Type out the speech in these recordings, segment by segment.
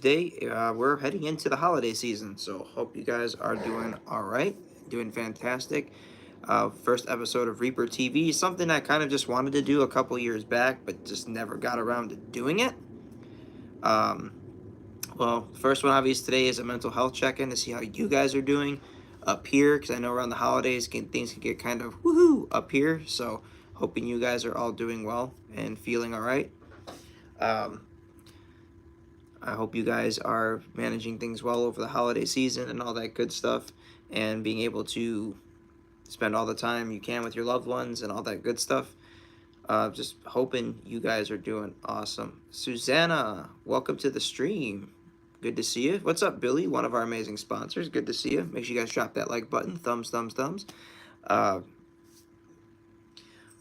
Today, we're heading into the holiday season, so hope you guys are doing all right, doing fantastic. First episode of Reaper TV, something I kind of just wanted to do a couple years back, but just never got around to doing it. Um, well, first one obvious today is a mental health check-in to see how you guys are doing up here, because I know around the holidays things can get kind of woohoo up here. So hoping you guys are all doing well and feeling all right. Um, I hope you guys are managing things well over the holiday season and all that good stuff, and being able to spend all the time you can with your loved ones and all that good stuff. Just hoping you guys are doing awesome. Susanna, welcome to the stream. Good to see you. What's up, Billy? One of our amazing sponsors. Good to see you. Make sure you guys drop that like button. Thumbs, thumbs, thumbs. Uh,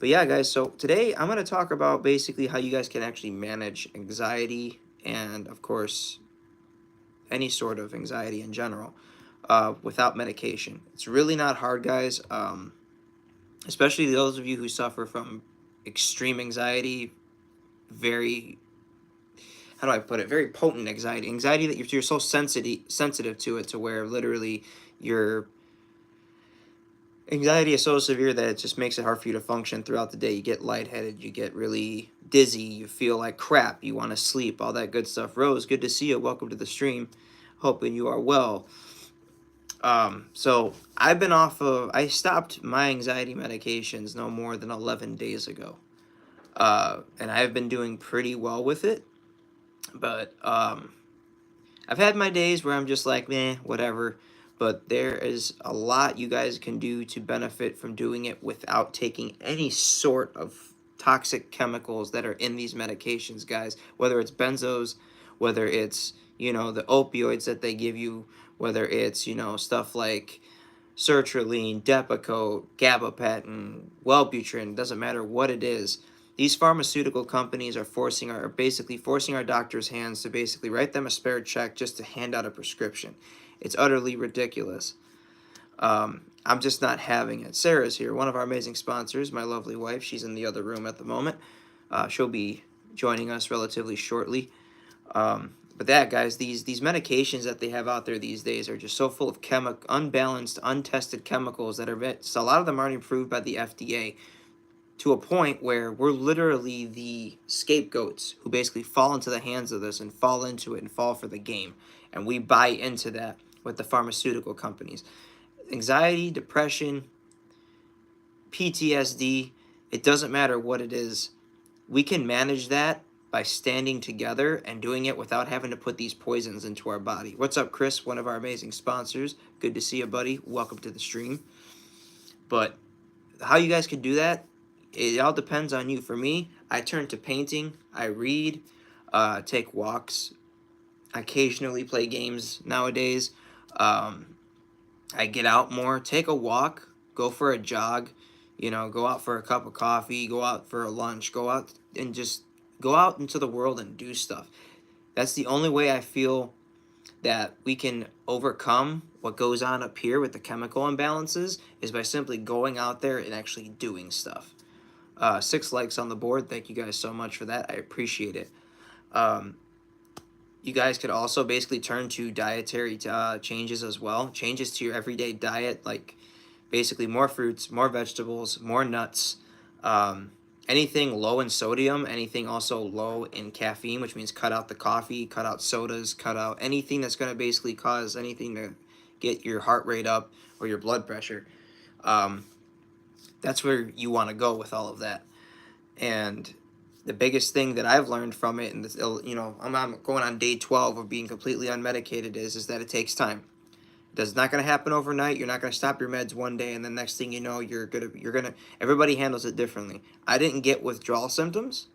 but yeah, guys, so today I'm going to talk about basically how you guys can actually manage anxiety and, of course, any sort of anxiety in general without medication. It's really not hard, guys. Especially those of you who suffer from extreme anxiety, very, how do I put it, very potent anxiety that you're so sensitive to it, to where literally your anxiety is so severe that it just makes it hard for you to function throughout the day. You get lightheaded, you get really dizzy, you feel like crap, you want to sleep, all that good stuff. Rose, good to see you. Welcome to the stream. Hoping you are well. So I stopped my anxiety medications no more than 11 days ago. And I've been doing pretty well with it. But, I've had my days where I'm just like, meh, whatever. But there is a lot you guys can do to benefit from doing it without taking any sort of toxic chemicals that are in these medications, guys. Whether it's benzos, whether it's, the opioids that they give you, whether it's, stuff like sertraline, Depakote, gabapentin, Wellbutrin, doesn't matter what it is. These pharmaceutical companies are basically forcing our doctors' hands to basically write them a spare check just to hand out a prescription. It's utterly ridiculous. I'm just not having it. Sarah's here, one of our amazing sponsors, my lovely wife. She's in the other room at the moment. She'll be joining us relatively shortly. But that, guys, these medications that they have out there these days are just so full of unbalanced, untested chemicals that so a lot of them aren't approved by the FDA, to a point where we're literally the scapegoats who basically fall into the hands of this and fall into it and fall for the game. And we buy into that with the pharmaceutical companies. Anxiety, depression, PTSD, it doesn't matter what it is. We can manage that by standing together and doing it without having to put these poisons into our body. What's up, Chris? One of our amazing sponsors. Good to see you, buddy. Welcome to the stream. But how you guys can do that, it all depends on you. For me, I turn to painting, I read, take walks, I occasionally play games nowadays. I get out more, take a walk, go for a jog, go out for a cup of coffee, go out for a lunch, go out and just go out into the world and do stuff. That's the only way I feel that we can overcome what goes on up here with the chemical imbalances, is by simply going out there and actually doing stuff. 6 likes on the board. Thank you guys so much for that. I appreciate it. You guys could also basically turn to dietary changes as well. Changes to your everyday diet, like basically more fruits, more vegetables, more nuts, anything low in sodium, anything also low in caffeine, which means cut out the coffee, cut out sodas, cut out anything that's going to basically cause anything to get your heart rate up or your blood pressure. That's where you want to go with all of that. And the biggest thing that I've learned from it, and this, I'm going on day 12 of being completely unmedicated, is that it takes time. It's not going to happen overnight. You're not going to stop your meds one day and the next thing you know, everybody handles it differently. I didn't get withdrawal symptoms,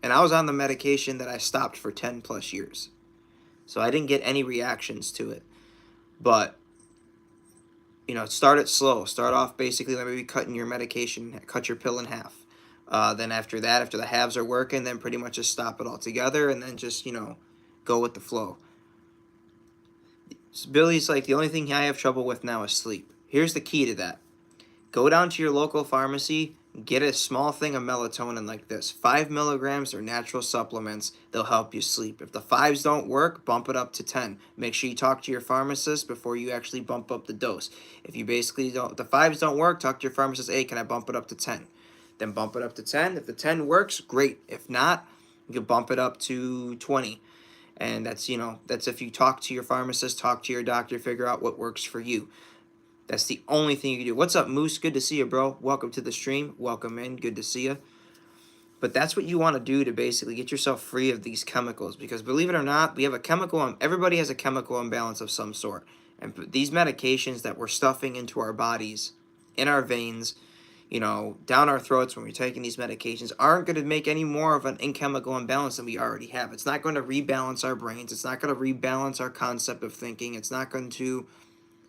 and I was on the medication that I stopped for 10 plus years. So I didn't get any reactions to it. But, start it slow. Start off basically maybe cutting your medication, cut your pill in half. Then after that, after the halves are working, then pretty much just stop it altogether and then just, go with the flow. So Billy's like, the only thing I have trouble with now is sleep. Here's the key to that. Go down to your local pharmacy, get a small thing of melatonin like this. 5 milligrams are natural supplements. They'll help you sleep. If the 5s don't work, bump it up to 10. Make sure you talk to your pharmacist before you actually bump up the dose. If you basically don't, if the 5s don't work, talk to your pharmacist. Hey, can I bump it up to 10? Then bump it up to 10. If the 10 works, great. If not, you can bump it up to 20. And that's, that's if you talk to your pharmacist, talk to your doctor, figure out what works for you. That's the only thing you can do. What's up, Moose? Good to see you, bro. Welcome to the stream. Welcome in. Good to see you. But that's what you want to do to basically get yourself free of these chemicals. Because believe it or not, we have a chemical, everybody has a chemical imbalance of some sort. And these medications that we're stuffing into our bodies, in our veins, down our throats when we're taking these medications aren't going to make any more of an chemical imbalance than we already have. It's not going to rebalance our brains. It's not going to rebalance our concept of thinking. It's not going to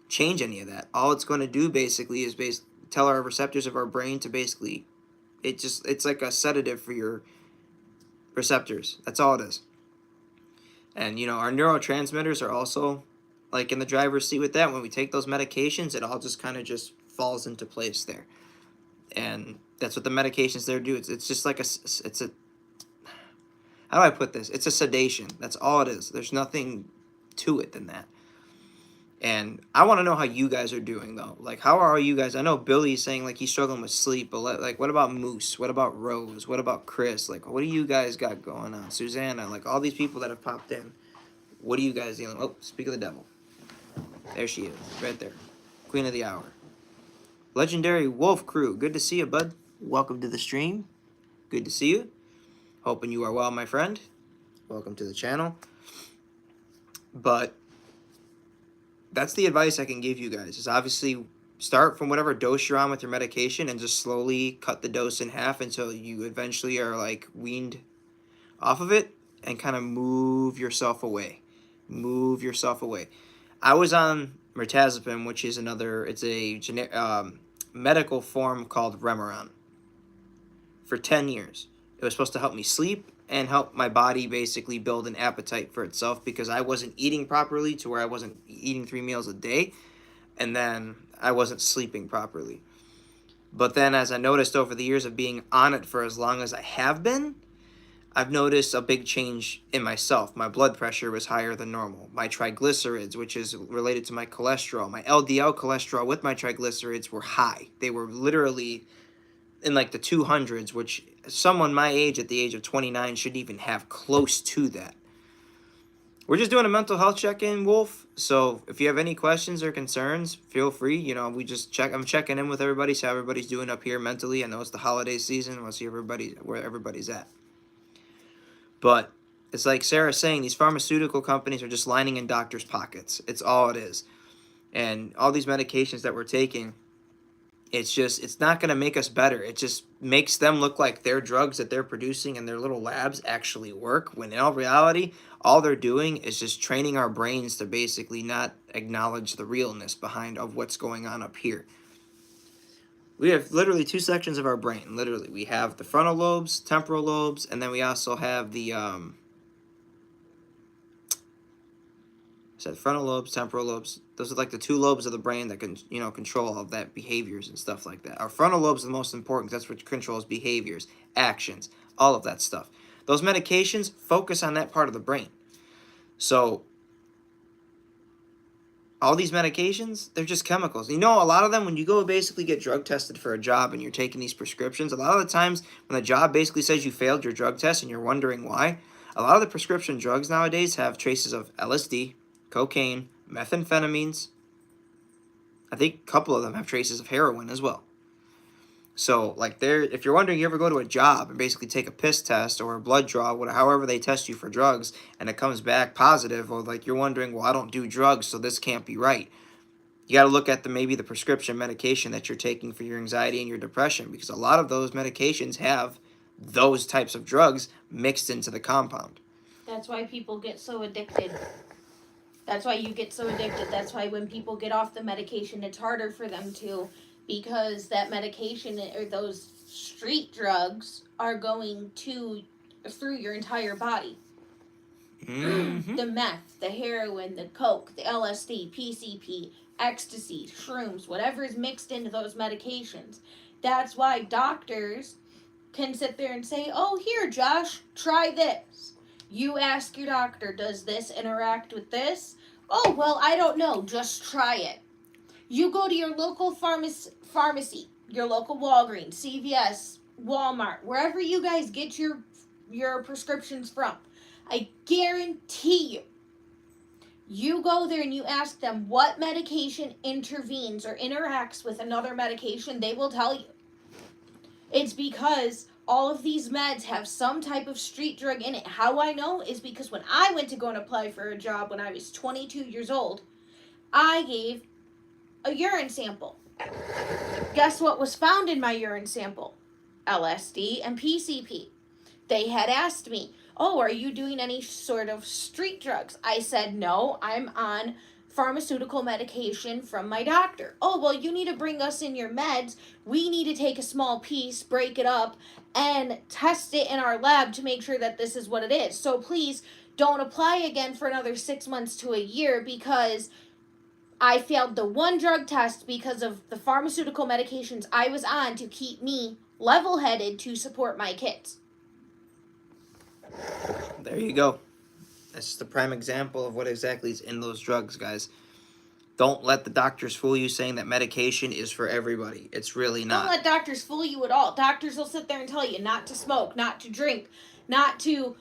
change any of that. All it's going to do basically is tell our receptors of our brain to basically, it's like a sedative for your receptors. That's all it is. And our neurotransmitters are also like in the driver's seat with that. When we take those medications, it all just kind of just falls into place there. And that's what the medications there do. It's just like how do I put this? It's a sedation. That's all it is. There's nothing to it than that. And I want to know how you guys are doing, though. Like, how are you guys? I know Billy's saying, like, he's struggling with sleep. But, like, what about Moose? What about Rose? What about Chris? Like, what do you guys got going on? Susanna, like, all these people that have popped in. What are you guys dealing with? Oh, speak of the devil. There she is, right there. Queen of the hour. Legendary Wolf Crew. Good to see you, bud. Welcome to the stream. Good to see you. Hoping you are well, my friend. Welcome to the channel. But that's the advice I can give you guys, is obviously start from whatever dose you're on with your medication and just slowly cut the dose in half until you eventually are like weaned off of it, and kind of move yourself away. Move yourself away. I was on mirtazapine, which is it's a medical form called Remeron, for 10 years. It was supposed to help me sleep and help my body basically build an appetite for itself, because I wasn't eating properly to where I wasn't eating 3 meals a day, and then I wasn't sleeping properly. But then as I noticed over the years of being on it for as long as I have been, I've noticed a big change in myself. My blood pressure was higher than normal. My triglycerides, which is related to my cholesterol, my LDL cholesterol with my triglycerides were high. They were literally in like the 200s, which someone my age at the age of 29 shouldn't even have close to that. We're just doing a mental health check-in, Wolf. So if you have any questions or concerns, feel free. I'm checking in with everybody, see how everybody's doing up here mentally. I know it's the holiday season. I want to see where everybody's at. But it's like Sarah's saying, these pharmaceutical companies are just lining in doctors' pockets. It's all it is. And all these medications that we're taking, it's not going to make us better. It just makes them look like their drugs that they're producing in their little labs actually work, when in all reality, all they're doing is just training our brains to basically not acknowledge the realness behind of what's going on up here. We have literally 2 sections of our brain. Literally, we have the frontal lobes, temporal lobes, and then we also have the frontal lobes, temporal lobes. Those are like the 2 lobes of the brain that can, control all of that behaviors and stuff like that. Our frontal lobes are the most important, because that's what controls behaviors, actions, all of that stuff. Those medications focus on that part of the brain. So all these medications, they're just chemicals. A lot of them, when you go basically get drug tested for a job and you're taking these prescriptions, a lot of the times when the job basically says you failed your drug test and you're wondering why, a lot of the prescription drugs nowadays have traces of LSD, cocaine, methamphetamines. I think a couple of them have traces of heroin as well. So, like, if you're wondering, you ever go to a job and basically take a piss test or a blood draw, however they test you for drugs, and it comes back positive, or like you're wondering, well, I don't do drugs, so this can't be right. You got to look at maybe the prescription medication that you're taking for your anxiety and your depression, because a lot of those medications have those types of drugs mixed into the compound. That's why people get so addicted. That's why you get so addicted. That's why when people get off the medication, it's harder for them to, because that medication or those street drugs are going through your entire body. Mm-hmm. The meth, the heroin, the coke, the LSD, PCP, ecstasy, shrooms, whatever is mixed into those medications That's why doctors can sit there and say, oh, here, Josh, try this. You ask your doctor, does this interact with this? Oh, well, I don't know. Just try it. You go to your local pharmacy, your local Walgreens, CVS, Walmart, wherever you guys get your prescriptions from. I guarantee you, you go there and you ask them what medication intervenes or interacts with another medication, they will tell you. It's because all of these meds have some type of street drug in it. How I know is because when I went to go and apply for a job when I was 22 years old, I gave a urine sample. Guess what was found in my urine sample? LSD and PCP. They had asked me, oh, are you doing any sort of street drugs? I said, no, I'm on pharmaceutical medication from my doctor. Oh, well, you need to bring us in your meds. We need to take a small piece, break it up, and test it in our lab to make sure that this is what it is. So please don't apply again for another 6 months to a year because I failed the one drug test because of the pharmaceutical medications I was on to keep me level-headed to support my kids. There you go. That's the prime example of what exactly is in those drugs, guys. Don't let the doctors fool you saying that medication is for everybody. It's really not. Don't let doctors fool you at all. Doctors will sit there and tell you not to smoke, not to drink, not to,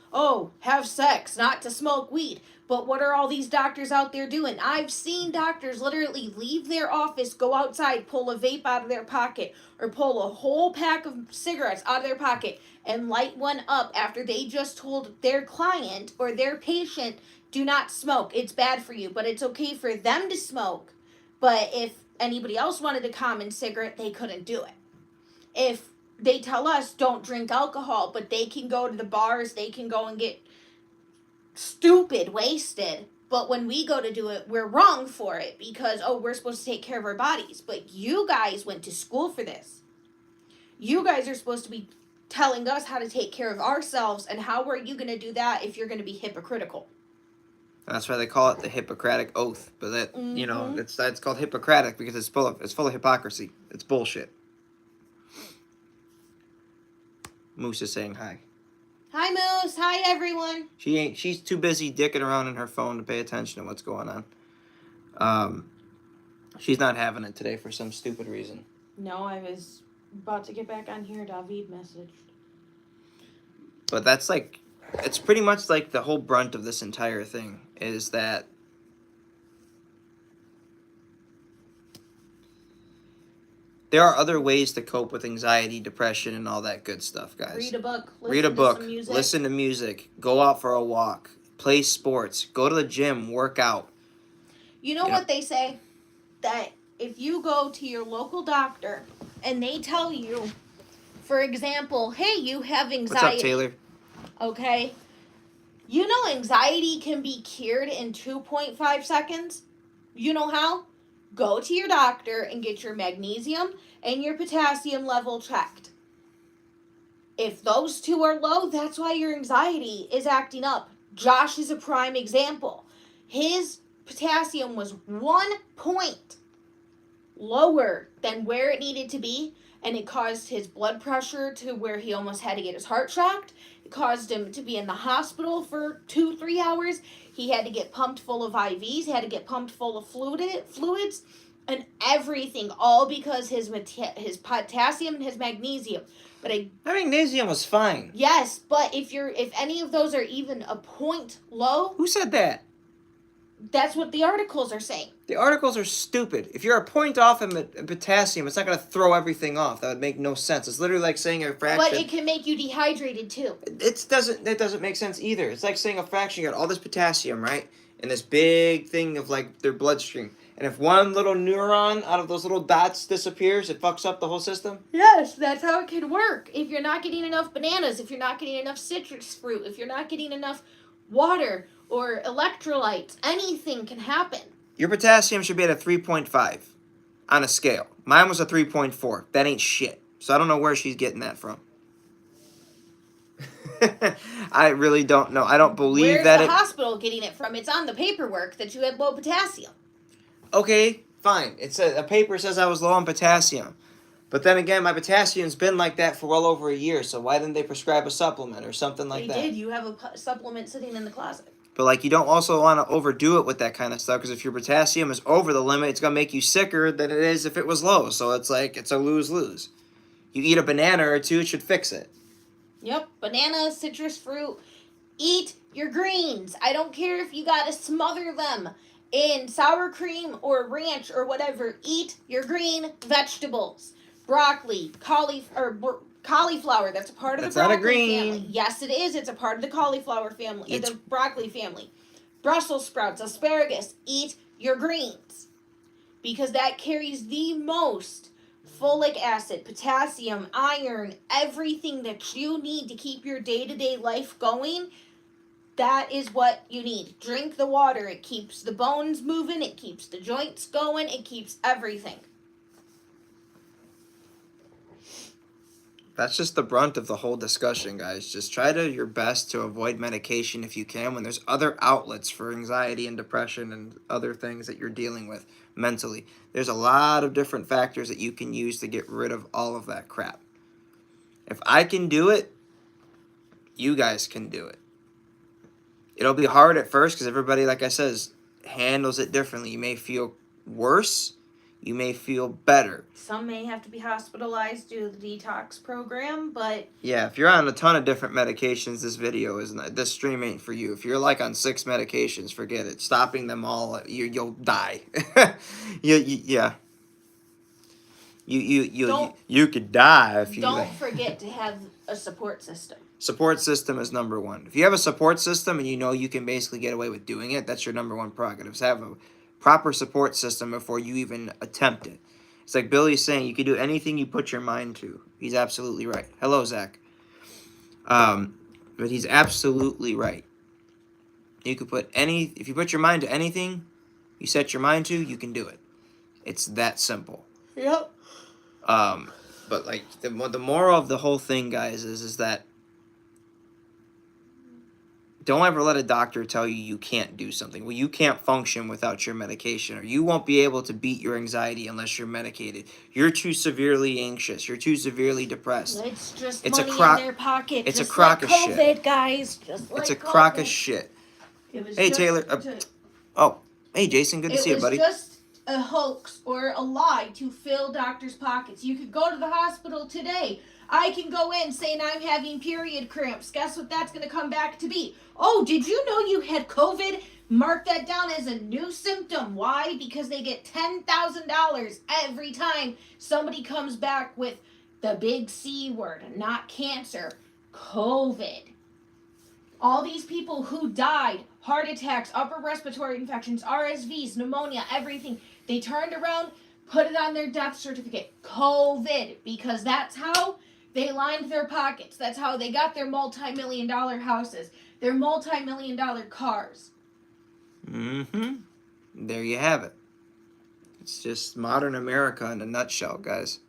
have sex, not to smoke weed. But what are all these doctors out there doing? I've seen doctors literally leave their office, go outside, pull a vape out of their pocket, or pull a whole pack of cigarettes out of their pocket and light one up after they just told their client or their patient, do not smoke. It's bad for you, but it's okay for them to smoke. But if anybody else wanted a common cigarette, they couldn't do it. If they tell us don't drink alcohol, but they can go to the bars, they can go and get stupid wasted, but when we go to do it, we're wrong for it because, we're supposed to take care of our bodies. But you guys went to school for this. You guys are supposed to be telling us how to take care of ourselves, and how are you going to do that if you're going to be hypocritical? That's why they call it the Hippocratic Oath. But that it's called Hippocratic because it's full of hypocrisy. It's bullshit. Moose is saying hi. Hi, Moose. Hi, everyone. She's too busy dicking around in her phone to pay attention to what's going on. She's not having it today for some stupid reason. No, I was about to get back on here. David messaged. But that's it's pretty much like the whole brunt of this entire thing is that there are other ways to cope with anxiety, depression, and all that good stuff, guys. Read a book. Read a book. Listen to music. Go out for a walk. Play sports. Go to the gym. Work out. You know what they say? That if you go to your local doctor and they tell you, for example, hey, you have anxiety. What's up, Taylor? Okay. You know anxiety can be cured in 2.5 seconds? You know how? Go to your doctor and get your magnesium and your potassium level checked. If those two are low, that's why your anxiety is acting up. Josh is a prime example. His potassium was 1 point lower than where it needed to be, and it caused his blood pressure to where he almost had to get his heart shocked. It caused him to be in the hospital for 2-3 hours. He had to get pumped full of IVs. He had to get pumped full of fluids and everything, all because his potassium and his magnesium. But the magnesium was fine. Yes, but if any of those are even a point low. Who said that? That's what the articles are saying. The articles are stupid. If you're a point off in potassium, it's not going to throw everything off. That would make no sense. It's literally like saying a fraction. But it can make you dehydrated too. It doesn't make sense either. It's like saying a fraction. You got all this potassium, right? And this big thing of their bloodstream. And if one little neuron out of those little dots disappears, it fucks up the whole system? Yes, that's how it can work. If you're not getting enough bananas, if you're not getting enough citrus fruit, if you're not getting enough water or electrolytes, anything can happen. Your potassium should be at a 3.5 on a scale. Mine was a 3.4. That ain't shit. So I don't know where she's getting that from. I really don't know. I don't believe Where's the hospital getting it from? It's on the paperwork that you had low potassium. Okay, fine. It's a paper says I was low on potassium. But then again, my potassium's been like that for well over a year, so why didn't they prescribe a supplement or something like that? They did. You have a supplement sitting in the closet. But like, you don't also want to overdo it with that kind of stuff, because if your potassium is over the limit, it's gonna make you sicker than it is if it was low. So it's like, it's a lose-lose. You eat a banana or two, it should fix it. Yep, banana, citrus fruit. Eat your greens. I don't care if you gotta smother them in sour cream or ranch or whatever. Eat your green vegetables. Broccoli, cauliflower. That's a part of That's the broccoli not a green. family. Yes, it is. It's a part of the cauliflower family. It's the broccoli family. Brussels sprouts, asparagus. Eat your greens, because that carries the most folic acid, potassium, iron, everything that you need to keep your day-to-day life going. That is what you need. Drink the water. It keeps the bones moving. It keeps the joints going. It keeps everything. That's just the brunt of the whole discussion, guys. Just try your best to avoid medication if you can, when there's other outlets for anxiety and depression and other things that you're dealing with mentally. There's a lot of different factors that you can use to get rid of all of that crap. If I can do it, you guys can do it. It'll be hard at first because everybody, like I says, handles it differently. You may feel worse. You may feel better. Some may have to be hospitalized due to the detox program, but... Yeah, if you're on a ton of different medications, this stream ain't for you. If you're like on 6 medications, forget it. Stopping them all, you'll die. Yeah. You could die if you... Don't forget to have a support system. Support system is number one. If you have a support system and you know you can basically get away with doing it, that's your number one prerogative. Have a proper support system before you even attempt it. It's like Billy's saying, you can do anything you put your mind to. He's absolutely right. Hello, Zach. But he's absolutely right. You could if you put your mind to anything, you set your mind to, you can do it. It's that simple. Yep. But like the moral of the whole thing, guys, is that don't ever let a doctor tell you can't do something. Well, you can't function without your medication, or you won't be able to beat your anxiety unless you're medicated. You're too severely anxious. You're too severely depressed. It's just It's money a crock. in their pocket. It's just a crock like of COVID, shit, guys. Just like it's a COVID. crock of shit. Hey Taylor. Oh, hey Jason. Good to see you, buddy. It was just a hoax or a lie to fill doctors' pockets. You could go to the hospital today. I can go in saying I'm having period cramps. Guess what that's going to come back to be? Oh, did you know you had COVID? Mark that down as a new symptom. Why? Because they get $10,000 every time somebody comes back with the big C word, not cancer, COVID. All these people who died, heart attacks, upper respiratory infections, RSVs, pneumonia, everything, they turned around, put it on their death certificate, COVID, because that's how they lined their pockets. That's how they got their multi-million-dollar houses, their multi-million-dollar cars. Mm-hmm. There you have it. It's just modern America in a nutshell, guys.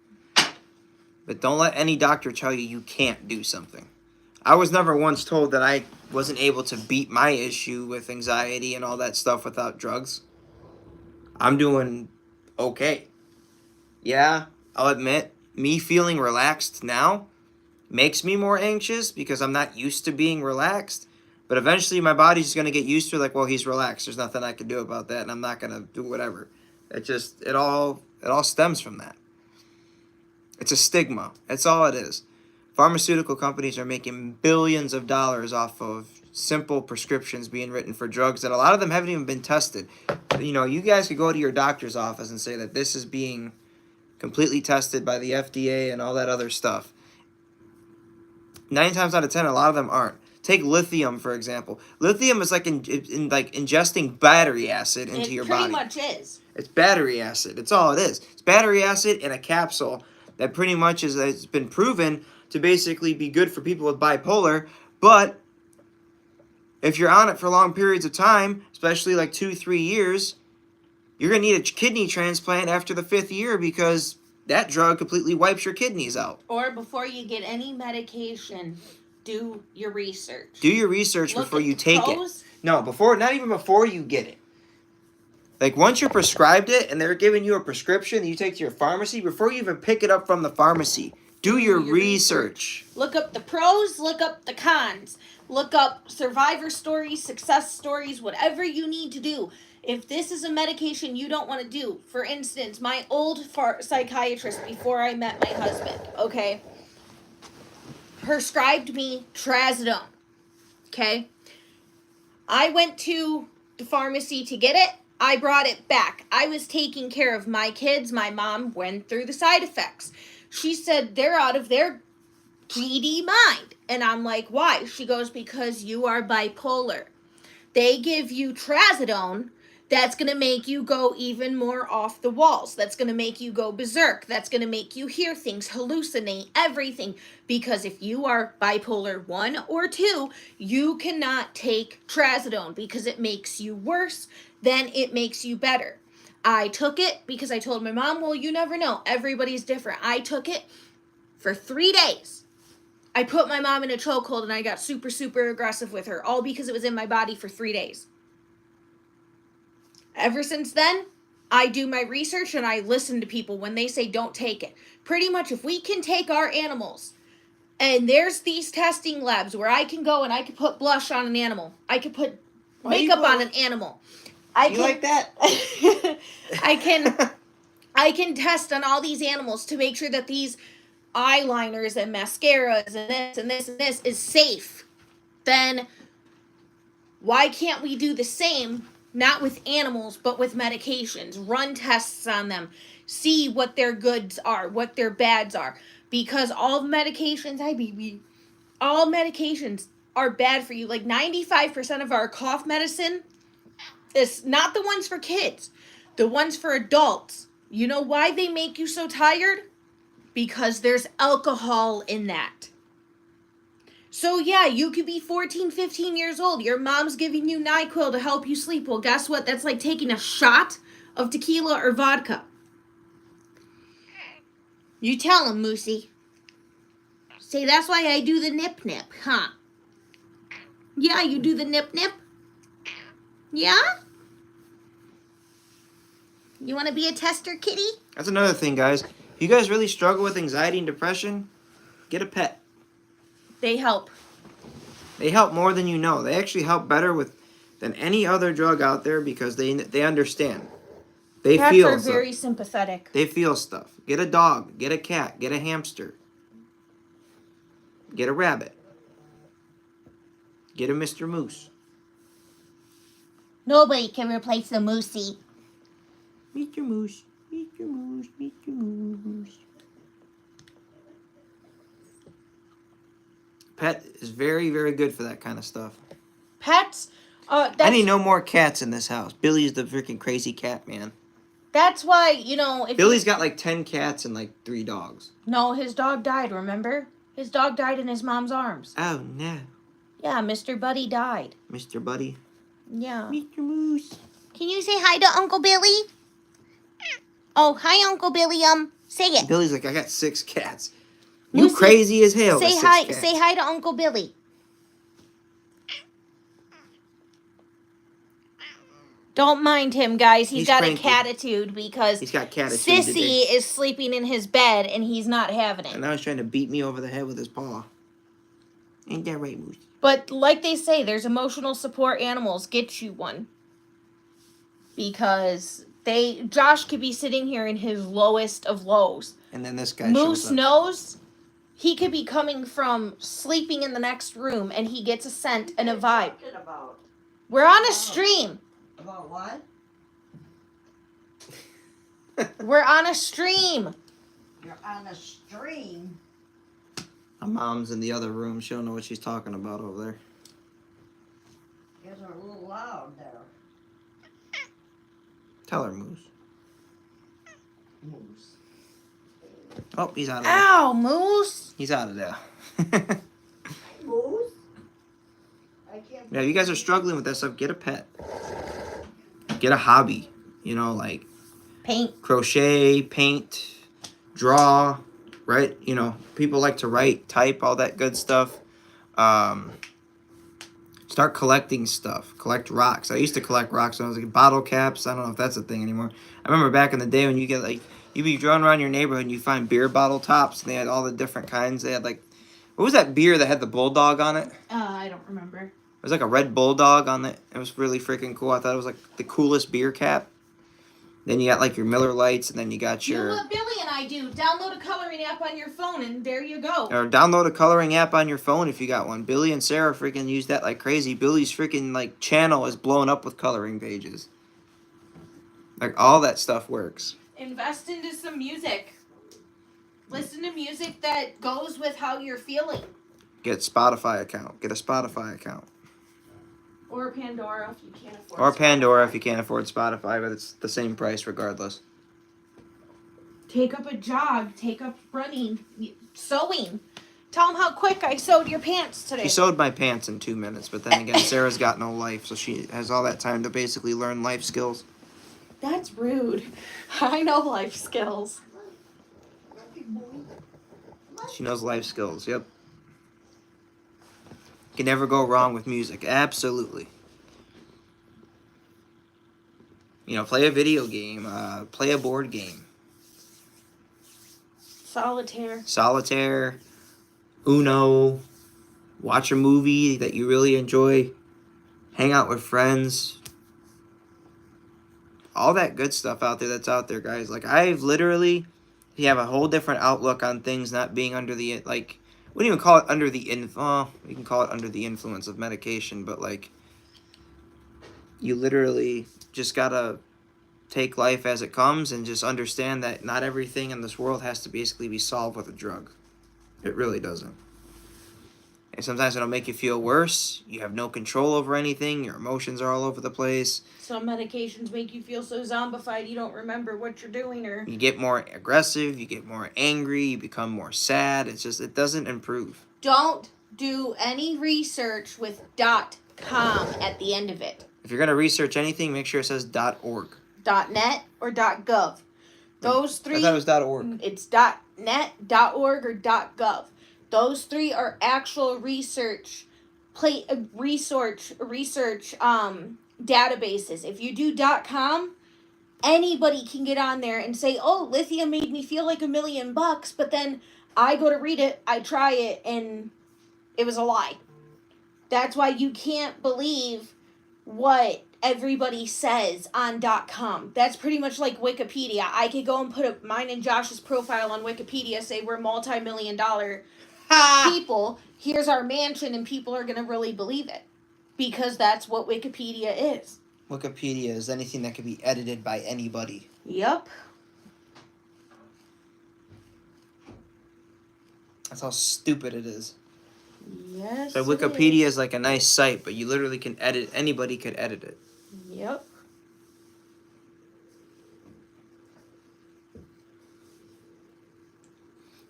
But don't let any doctor tell you can't do something. I was never once told that I wasn't able to beat my issue with anxiety and all that stuff without drugs. I'm doing okay. Yeah, I'll admit, me feeling relaxed now makes me more anxious because I'm not used to being relaxed. But eventually my body's just going to get used to it, like, well, he's relaxed. There's nothing I can do about that, and I'm not going to do whatever. It all stems from that. It's a stigma. That's all it is. Pharmaceutical companies are making billions of dollars off of simple prescriptions being written for drugs that a lot of them haven't even been tested. You know, you guys could go to your doctor's office and say that this is being completely tested by the FDA and all that other stuff. 9 times out of 10, a lot of them aren't. Take lithium, for example. Lithium is like ingesting battery acid into your body. It pretty much is. It's battery acid. It's all it is. It's battery acid in a capsule that pretty much it's been proven to basically be good for people with bipolar. But if you're on it for long periods of time, especially like 2-3 years, you're going to need a kidney transplant after the 5th year because that drug completely wipes your kidneys out. Or before you get any medication, do your research. Do your research before you take it. No, not even before you get it. Like, once you're prescribed it and they're giving you a prescription that you take to your pharmacy, before you even pick it up from the pharmacy, do your research. Look up the pros, look up the cons. Look up survivor stories, success stories, whatever you need to do. If this is a medication you don't want to do, for instance, my old psychiatrist before I met my husband, okay, prescribed me trazodone, okay? I went to the pharmacy to get it. I brought it back. I was taking care of my kids. My mom went through the side effects. She said they're out of their GD mind. And I'm like, why? She goes, because you are bipolar. They give you trazodone. That's going to make you go even more off the walls. That's going to make you go berserk. That's going to make you hear things, hallucinate, everything. Because if you are bipolar 1 or 2, you cannot take trazodone because it makes you worse than it makes you better. I took it because I told my mom, well, you never know. Everybody's different. I took it for 3 days. I put my mom in a chokehold and I got super, super aggressive with her, all because it was in my body for 3 days. Ever since then, I do my research and I listen to people when they say don't take it. Pretty much if we can take our animals, and there's these testing labs where I can go and I can put blush on an animal. I can put makeup on an animal. You like that? I can test on all these animals to make sure that these eyeliners and mascaras and this and this and this is safe. Then why can't we do the same? Not with animals, but with medications. Run tests on them. See what their goods are, what their bads are. Because all medications, all medications are bad for you. Like 95% of our cough medicine is not the ones for kids. The ones for adults. You know why they make you so tired? Because there's alcohol in that. So yeah, you could be 14, 15 years old. Your mom's giving you NyQuil to help you sleep. Well, guess what? That's like taking a shot of tequila or vodka. You tell him, Moosey. Say, that's why I do the nip-nip, huh? Yeah, you do the nip-nip? Yeah? You want to be a tester, kitty? That's another thing, guys. If you guys really struggle with anxiety and depression, get a pet. They help. They help more than you know. They actually help better than any other drug out there because they understand. They Cats feel are stuff. very sympathetic. They feel stuff. Get a dog. Get a cat. Get a hamster. Get a rabbit. Get a Mr. Moose. Nobody can replace the Moosey. Mr. Moose. Mr. Moose. Mr. Moose. Pet is very, very good for that kind of stuff. Pets? I need no more cats in this house. Billy's the freaking crazy cat, man. That's why, you know... if Billy's got like 10 cats and like 3 dogs. No, his dog died, remember? His dog died in his mom's arms. Oh, no. Yeah, Mr. Buddy died. Mr. Buddy. Yeah. Mr. Moose. Can you say hi to Uncle Billy? Oh, hi, Uncle Billy. Say it. Billy's like, I got 6 cats. You Lucy, crazy as hell. Say hi. Say hi to Uncle Billy. Don't mind him, guys. He's got cranky. a catitude because He's got catitude Sissy today. is sleeping in his bed and he's not having it. And now he's trying to beat me over the head with his paw. Ain't that right, Moose? But like they say, there's emotional support animals. Get you one. Because Josh could be sitting here in his lowest of lows. And then this guy Moose shows up. knows he could be coming from sleeping in the next room and he gets a scent and a vibe. About? We're on a stream. About what? We're on a stream. You're on a stream. My mom's in the other room. She don't know what she's talking about over there. You guys are a little loud there. Tell her, Moose. Moose. Oh, he's out of there. Ow, Moose. He's out of there. Moose? I can't. Yeah, if you guys are struggling with that stuff, get a pet. Get a hobby. You know, like Paint. crochet, paint, draw, right? You know, people like to write, type, all that good stuff. Start collecting stuff. Collect rocks. I used to collect rocks when I was like bottle caps. I don't know if that's a thing anymore. I remember back in the day when you get like you'd be driving around your neighborhood and you find beer bottle tops and they had all the different kinds. They had like what was that beer that had the bulldog on it? I don't remember. It was like a red bulldog on it. It was really freaking cool. I thought it was like the coolest beer cap. Then you got like your Miller Lights, and then you got Do your what Billy and I do. Download a coloring app on your phone, and there you go. or download a coloring app on your phone if you got one. Billy and Sarah freaking use that like crazy. Billy's freaking like channel is blowing up with coloring pages. Like all that stuff works. Invest into some music. Listen to music that goes with how you're feeling. Get Spotify account. Get a Spotify account. Or Pandora if you can't afford Or Pandora Spotify. if you can't afford Spotify, but it's the same price regardless. Take up a jog. Take up running. Sewing. Tell them how quick I sewed your pants today. She sewed my pants in 2 minutes, but then again, Sarah's got no life, so she has all that time to basically learn life skills. That's rude. I know life skills. She knows life skills, yep. Can never go wrong with music, absolutely. You know, play a video game, play a board game. Solitaire, Uno, watch a movie that you really enjoy, hang out with friends. All that good stuff out there that's out there, guys. Like, I've literally, you have a whole different outlook on things not being under the, like, wouldn't even call it under the, you can call it under the influence of medication, but, like, you literally just gotta take life as it comes and just understand that not everything in this world has to basically be solved with a drug. It really doesn't. And sometimes it'll make you feel worse. You have no control over anything. Your emotions are all over the place. Some medications make you feel so zombified you don't remember what you're doing or... You get more aggressive. You get more angry. You become more sad. It's just, it doesn't improve. Don't do any research with .com at the end of it. If you're going to research anything, make sure it says .org. .net or .gov. Those three... I thought it was .org. It's .net, .org, or .gov. Those three are actual research databases. If you do .com, anybody can get on there and say, oh, lithium made me feel like $1 million, but then I go to read it, I try it, and it was a lie. That's why you can't believe what everybody says on .com. That's pretty much like Wikipedia. I could go and put mine and Josh's profile on Wikipedia, say we're multi-million-dollar people. Here's our mansion, and people are going to really believe it. Because that's what Wikipedia is. Wikipedia is anything that can be edited by anybody. Yep. That's how stupid it is. Yes. So Wikipedia is like a nice site, but you literally can edit. Anybody could edit it. Yep.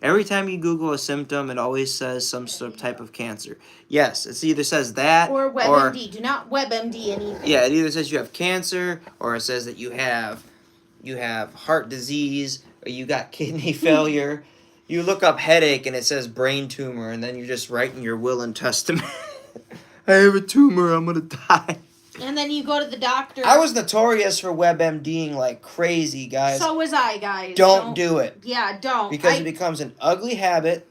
Every time you Google a symptom, it always says some sort of type of cancer. Yes, it either says that Or WebMD. Do not WebMD anything. Yeah, it either says you have cancer, or it says that you have heart disease, or you got kidney failure. You look up headache and it says brain tumor, and then you're just writing your will and testament. I have a tumor, I'm gonna die. And then you go to the doctor. I was notorious for WebMDing like crazy, guys. So was I, guys. Don't do it. Yeah, don't. Because it becomes an ugly habit,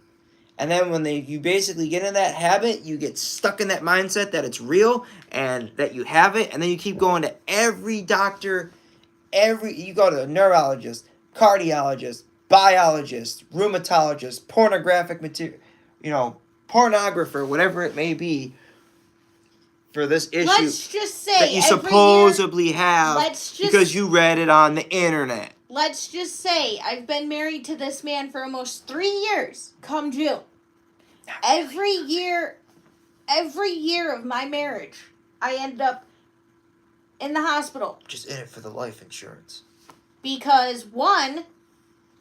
and then when you basically get in that habit, you get stuck in that mindset that it's real and that you have it, and then you keep going to every doctor, you go to a neurologist, cardiologist, biologist, rheumatologist, pornographic material, pornographer, whatever it may be, for this issue Let's just say that you every supposedly have because you read it on the internet. Let's just say I've been married to this man for almost 3 years, come June. Every year of my marriage, I end up in the hospital. Just in it for the life insurance. Because, one,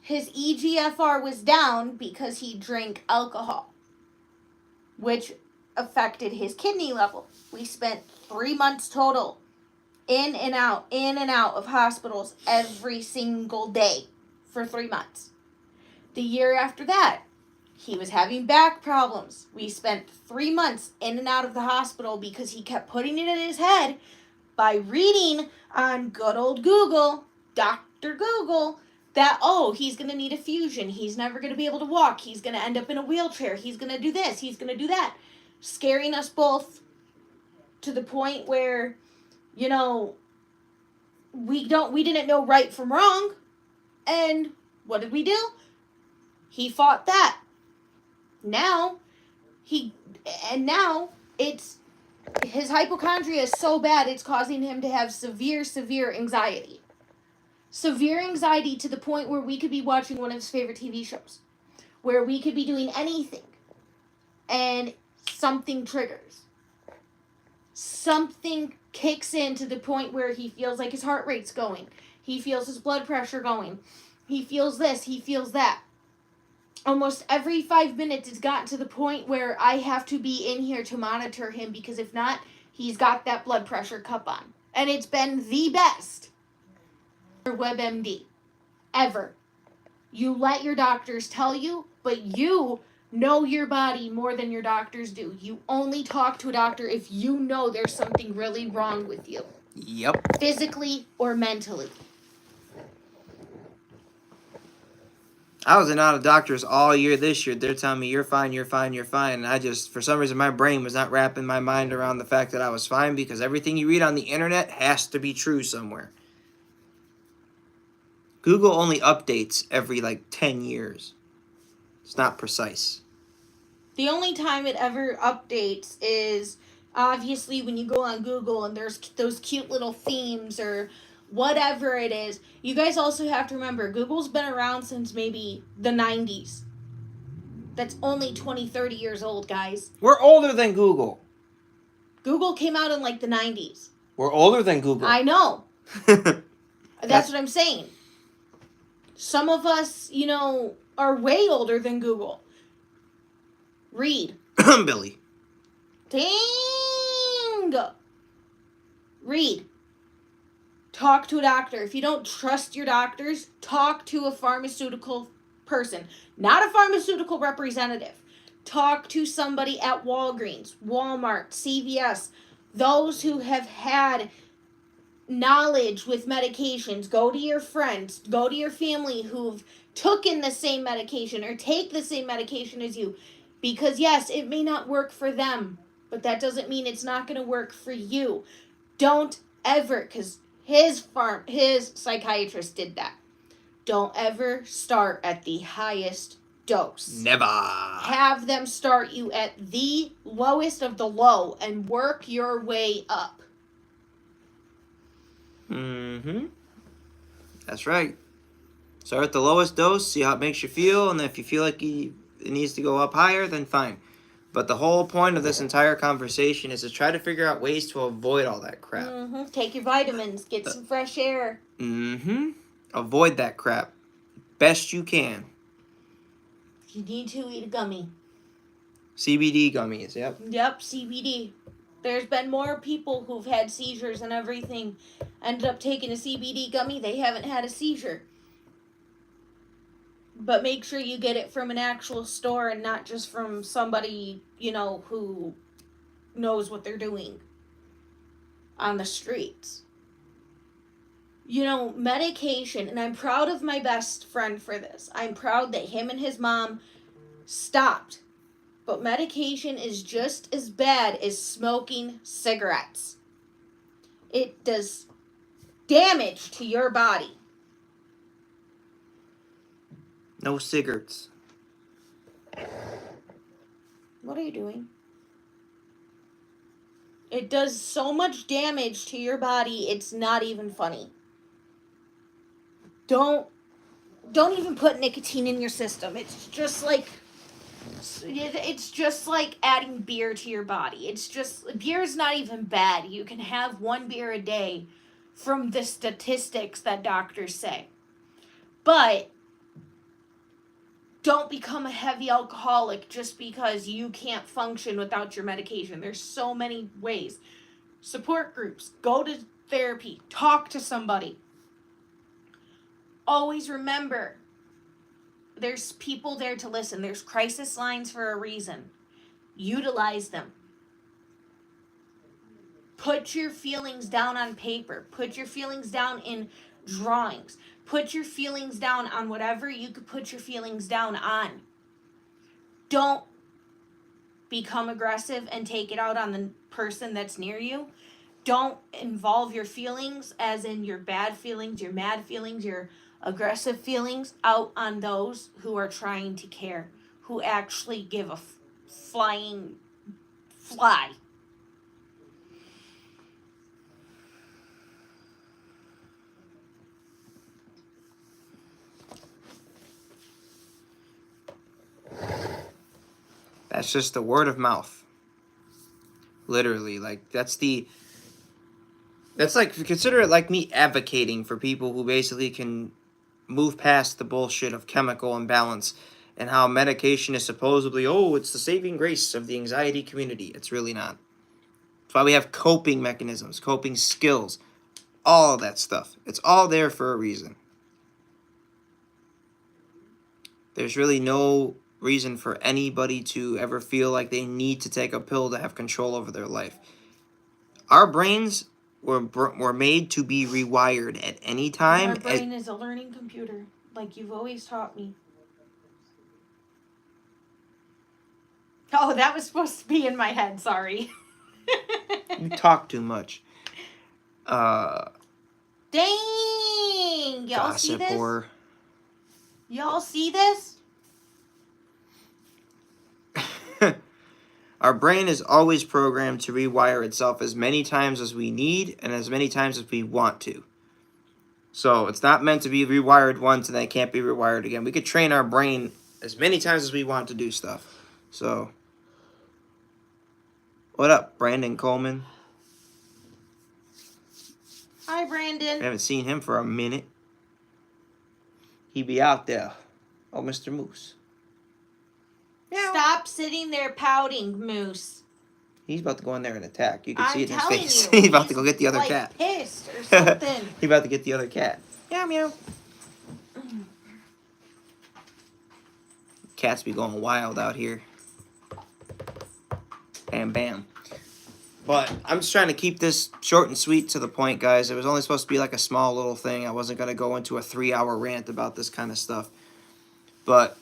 his EGFR was down because he drank alcohol, which affected his kidney level. We spent 3 months total in and out of hospitals every single day for 3 months. The year after that, He was having back problems. We spent 3 months in and out of the hospital because he kept putting it in his head by reading on good old Google, Dr. Google, that, oh, he's going to need a fusion. He's never going to be able to walk. He's going to end up in a wheelchair. He's going to do this. He's going to do that. Scaring us both to the point where, you know, we didn't know right from wrong. And what did we do? He fought that. Now it's his hypochondria is so bad it's causing him to have severe anxiety. Severe anxiety to the point where we could be watching one of his favorite TV shows, where we could be doing anything, and something triggers. Something kicks in to the point where he feels like his heart rate's going. He feels his blood pressure going. He feels this, he feels that. Almost every 5 minutes it's gotten to the point where I have to be in here to monitor him, because if not, he's got that blood pressure cup on. And it's been the best for WebMD ever. You let your doctors tell you, but you know your body more than your doctors do. You only talk to a doctor if you know there's something really wrong with you. Yep. Physically or mentally. I was in and out of doctors all year this year. They're telling me, you're fine, you're fine, you're fine. And I just, for some reason, my brain was not wrapping my mind around the fact that I was fine, because everything you read on the internet has to be true somewhere. Google only updates every, 10 years. It's not precise. The only time it ever updates is obviously when you go on Google and there's those cute little themes or whatever it is. You guys also have to remember, Google's been around since maybe the 90s. That's only 20, 30 years old, guys. We're older than Google. Google came out in the 90s. We're older than Google. I know. That's what I'm saying. Some of us, are way older than Google. Read. Billy. Dang! Read. Talk to a doctor. If you don't trust your doctors, talk to a pharmaceutical person. Not a pharmaceutical representative. Talk to somebody at Walgreens, Walmart, CVS. Those who have had knowledge with medications. Go to your friends. Go to your family who've taken the same medication or take the same medication as you. Because yes, it may not work for them, but that doesn't mean it's not going to work for you. Don't ever, because his psychiatrist did that. Don't ever start at the highest dose. Never. Have them start you at the lowest of the low and work your way up. Mm-hmm. That's right. Start at the lowest dose, see how it makes you feel, and if you feel like it needs to go up higher, then fine. But the whole point of this entire conversation is to try to figure out ways to avoid all that crap. Mm-hmm. Take your vitamins. Get some fresh air. Mm-hmm. Avoid that crap. Best you can. If you need to, eat a gummy. CBD gummies, yep. Yep, CBD. There's been more people who've had seizures and everything ended up taking a CBD gummy. They haven't had a seizure. But make sure you get it from an actual store and not just from somebody, who knows what they're doing on the streets. Medication, and I'm proud of my best friend for this. I'm proud that him and his mom stopped. But medication is just as bad as smoking cigarettes. It does damage to your body. No cigarettes. What are you doing? It does so much damage to your body, it's not even funny. Don't even put nicotine in your system. It's just like adding beer to your body. Beer's not even bad. You can have 1 beer a day from the statistics that doctors say. But don't become a heavy alcoholic just because you can't function without your medication. There's so many ways. Support groups. Go to therapy. Talk to somebody. Always remember there's people there to listen. There's crisis lines for a reason. Utilize them. Put your feelings down on paper. Put your feelings down in drawings. Put your feelings down on whatever you could put your feelings down on. Don't become aggressive and take it out on the person that's near you. Don't involve your feelings, as in your bad feelings, your mad feelings, your aggressive feelings, out on those who are trying to care, who actually give a flying fly. That's just the word of mouth. Literally, like that's like, consider it like me advocating for people who basically can move past the bullshit of chemical imbalance and how medication is supposedly, oh, it's the saving grace of the anxiety community. It's really not. That's why we have coping mechanisms, coping skills, all that stuff. It's all there for a reason. There's really no reason for anybody to ever feel like they need to take a pill to have control over their life. Our brains were made to be rewired at any time. Our brain is a learning computer, like you've always taught me. Oh, that was supposed to be in my head, sorry. You talk too much. Dang! Y'all see this? Whore. Y'all see this? Our brain is always programmed to rewire itself as many times as we need and as many times as we want to. So it's not meant to be rewired once and then it can't be rewired again. We could train our brain as many times as we want to do stuff. So, what up, Brandon Coleman? Hi, Brandon. I haven't seen him for a minute. He be out there. Oh, Mr. Moose. Stop sitting there pouting, Moose. He's about to go in there and attack. You can see it in his telling face. you, He's about to go get the other like cat. Pissed or something. He's about to get the other cat. Meow meow. Cats be going wild out here. Bam bam. But I'm just trying to keep this short and sweet to the point, guys. It was only supposed to be like a small little thing. I wasn't going to go into a 3-hour rant about this kind of stuff. But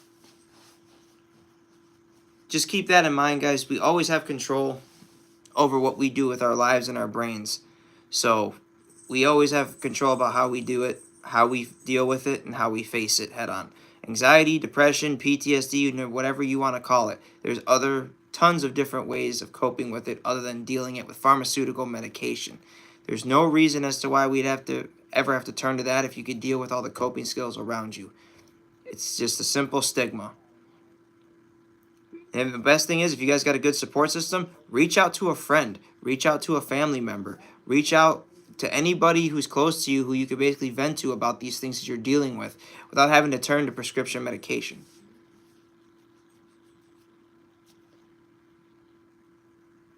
just keep that in mind, guys. We always have control over what we do with our lives and our brains. So we always have control about how we do it, how we deal with it, and how we face it head on. Anxiety, depression, PTSD, whatever you want to call it. There's tons of different ways of coping with it other than dealing it with pharmaceutical medication. There's no reason as to why we'd ever have to turn to that if you could deal with all the coping skills around you. It's just a simple stigma. And the best thing is, if you guys got a good support system, reach out to a friend, reach out to a family member, reach out to anybody who's close to you who you could basically vent to about these things that you're dealing with without having to turn to prescription medication.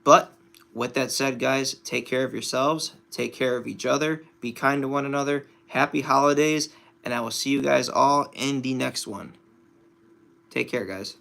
But with that said, guys, take care of yourselves, take care of each other, be kind to one another, happy holidays, and I will see you guys all in the next one. Take care, guys.